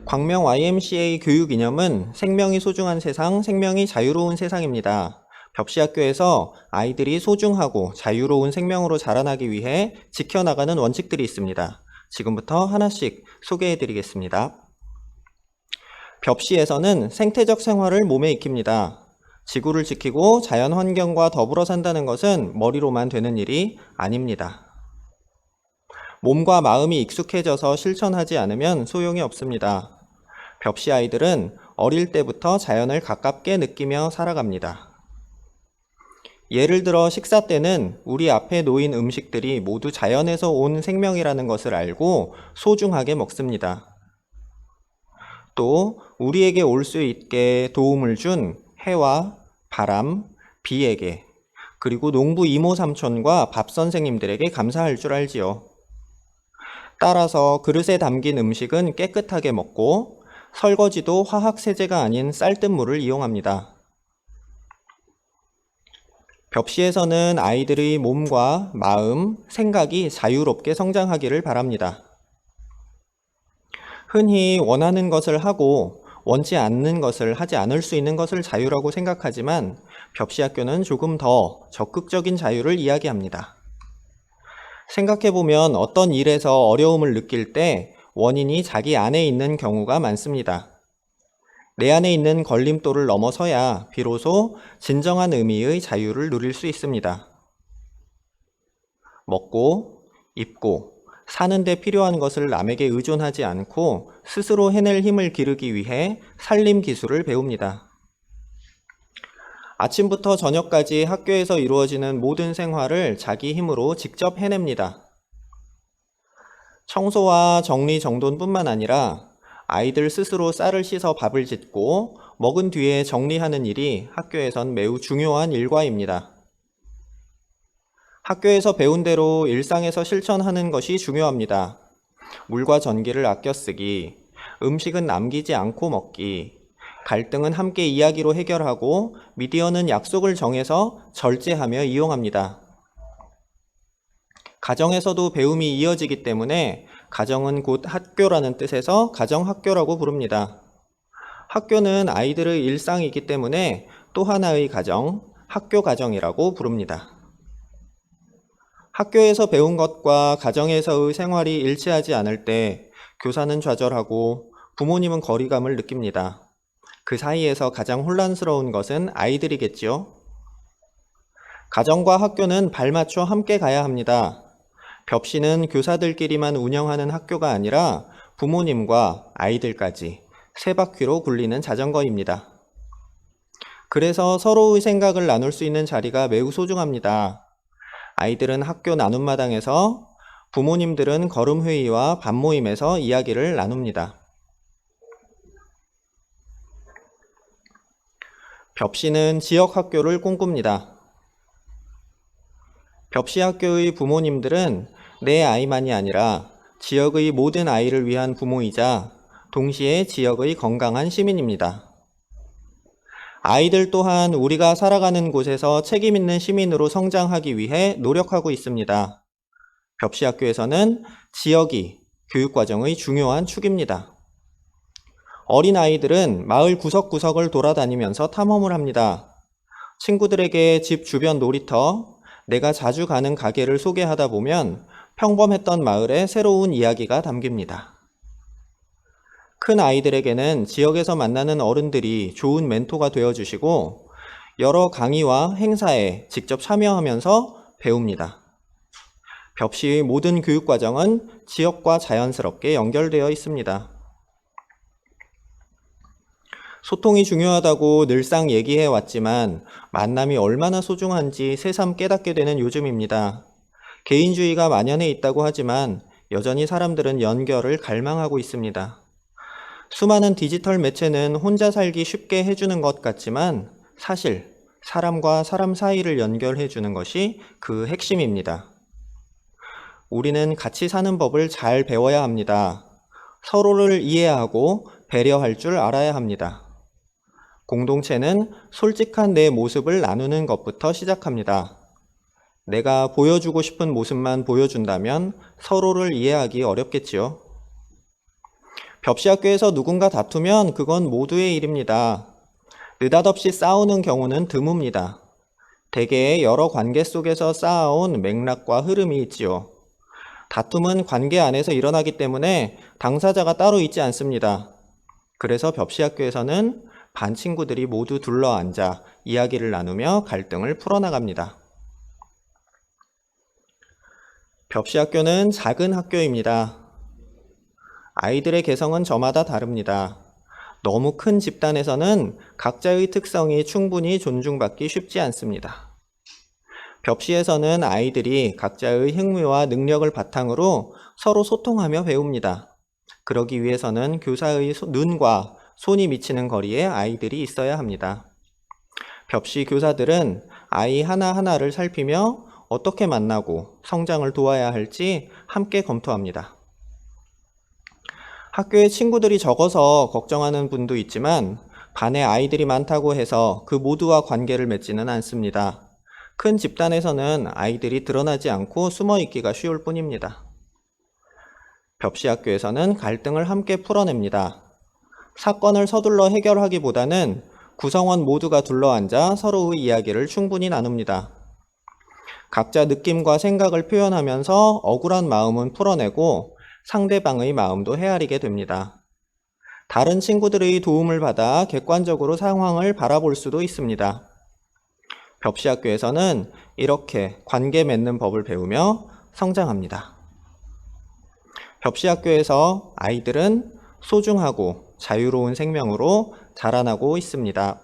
광명 YMCA 교육 이념은 생명이 소중한 세상, 생명이 자유로운 세상입니다. 벽시학교에서 아이들이 소중하고 자유로운 생명으로 자라나기 위해 지켜나가는 원칙들이 있습니다. 지금부터 하나씩 소개해 드리겠습니다. 벽시에서는 생태적 생활을 몸에 익힙니다. 지구를 지키고 자연 환경과 더불어 산다는 것은 머리로만 되는 일이 아닙니다. 몸과 마음이 익숙해져서 실천하지 않으면 소용이 없습니다. 벽시 아이들은 어릴 때부터 자연을 가깝게 느끼며 살아갑니다. 예를 들어 식사 때는 우리 앞에 놓인 음식들이 모두 자연에서 온 생명이라는 것을 알고 소중하게 먹습니다. 또 우리에게 올 수 있게 도움을 준 해와 바람, 비에게, 그리고 농부 이모 삼촌과 밥 선생님들에게 감사할 줄 알지요. 따라서 그릇에 담긴 음식은 깨끗하게 먹고 설거지도 화학 세제가 아닌 쌀뜨물을 이용합니다. 벽시에서는 아이들의 몸과 마음, 생각이 자유롭게 성장하기를 바랍니다. 흔히 원하는 것을 하고 원치 않는 것을 하지 않을 수 있는 것을 자유라고 생각하지만 벽시학교는 조금 더 적극적인 자유를 이야기합니다. 생각해보면 어떤 일에서 어려움을 느낄 때 원인이 자기 안에 있는 경우가 많습니다. 내 안에 있는 걸림돌을 넘어서야 비로소 진정한 의미의 자유를 누릴 수 있습니다. 먹고, 입고, 사는 데 필요한 것을 남에게 의존하지 않고 스스로 해낼 힘을 기르기 위해 살림 기술을 배웁니다. 아침부터 저녁까지 학교에서 이루어지는 모든 생활을 자기 힘으로 직접 해냅니다. 청소와 정리 정돈뿐만 아니라 아이들 스스로 쌀을 씻어 밥을 짓고 먹은 뒤에 정리하는 일이 학교에선 매우 중요한 일과입니다. 학교에서 배운 대로 일상에서 실천하는 것이 중요합니다. 물과 전기를 아껴 쓰기, 음식은 남기지 않고 먹기, 갈등은 함께 이야기로 해결하고 미디어는 약속을 정해서 절제하며 이용합니다. 가정에서도 배움이 이어지기 때문에 가정은 곧 학교라는 뜻에서 가정학교라고 부릅니다. 학교는 아이들의 일상이기 때문에 또 하나의 가정, 학교 가정이라고 부릅니다. 학교에서 배운 것과 가정에서의 생활이 일치하지 않을 때 교사는 좌절하고 부모님은 거리감을 느낍니다. 그 사이에서 가장 혼란스러운 것은 아이들이겠지요. 가정과 학교는 발맞춰 함께 가야 합니다. 벽시는 교사들끼리만 운영하는 학교가 아니라 부모님과 아이들까지 세 바퀴로 굴리는 자전거입니다. 그래서 서로의 생각을 나눌 수 있는 자리가 매우 소중합니다. 아이들은 학교 나눔마당에서, 부모님들은 걸음회의와 밥모임에서 이야기를 나눕니다. 벽시는 지역학교를 꿈꿉니다. 벽시학교의 부모님들은 내 아이만이 아니라 지역의 모든 아이를 위한 부모이자 동시에 지역의 건강한 시민입니다. 아이들 또한 우리가 살아가는 곳에서 책임 있는 시민으로 성장하기 위해 노력하고 있습니다. 벽시학교에서는 지역이 교육과정의 중요한 축입니다. 어린 아이들은 마을 구석구석을 돌아다니면서 탐험을 합니다. 친구들에게 집 주변 놀이터, 내가 자주 가는 가게를 소개하다 보면 평범했던 마을의 새로운 이야기가 담깁니다. 큰 아이들에게는 지역에서 만나는 어른들이 좋은 멘토가 되어주시고 여러 강의와 행사에 직접 참여하면서 배웁니다. 벽시의 모든 교육과정은 지역과 자연스럽게 연결되어 있습니다. 소통이 중요하다고 늘상 얘기해 왔지만 만남이 얼마나 소중한지 새삼 깨닫게 되는 요즘입니다. 개인주의가 만연해 있다고 하지만 여전히 사람들은 연결을 갈망하고 있습니다. 수많은 디지털 매체는 혼자 살기 쉽게 해주는 것 같지만 사실 사람과 사람 사이를 연결해주는 것이 그 핵심입니다. 우리는 같이 사는 법을 잘 배워야 합니다. 서로를 이해하고 배려할 줄 알아야 합니다. 공동체는 솔직한 내 모습을 나누는 것부터 시작합니다. 내가 보여주고 싶은 모습만 보여준다면 서로를 이해하기 어렵겠지요. 벽시학교에서 누군가 다투면 그건 모두의 일입니다. 느닷없이 싸우는 경우는 드뭅니다. 대개 여러 관계 속에서 쌓아온 맥락과 흐름이 있지요. 다툼은 관계 안에서 일어나기 때문에 당사자가 따로 있지 않습니다. 그래서 벽시학교에서는 반 친구들이 모두 둘러앉아 이야기를 나누며 갈등을 풀어나갑니다. 벽시학교는 작은 학교입니다. 아이들의 개성은 저마다 다릅니다. 너무 큰 집단에서는 각자의 특성이 충분히 존중받기 쉽지 않습니다. 벽시에서는 아이들이 각자의 흥미와 능력을 바탕으로 서로 소통하며 배웁니다. 그러기 위해서는 교사의 눈과 손이 미치는 거리에 아이들이 있어야 합니다. 벽시 교사들은 아이 하나하나를 살피며 어떻게 만나고 성장을 도와야 할지 함께 검토합니다. 학교에 친구들이 적어서 걱정하는 분도 있지만 반에 아이들이 많다고 해서 그 모두와 관계를 맺지는 않습니다. 큰 집단에서는 아이들이 드러나지 않고 숨어 있기가 쉬울 뿐입니다. 벽시 학교에서는 갈등을 함께 풀어냅니다. 사건을 서둘러 해결하기보다는 구성원 모두가 둘러앉아 서로의 이야기를 충분히 나눕니다. 각자 느낌과 생각을 표현하면서 억울한 마음은 풀어내고 상대방의 마음도 헤아리게 됩니다. 다른 친구들의 도움을 받아 객관적으로 상황을 바라볼 수도 있습니다. 벽시학교에서는 이렇게 관계 맺는 법을 배우며 성장합니다. 벽시학교에서 아이들은 소중하고 자유로운 생명으로 자라나고 있습니다.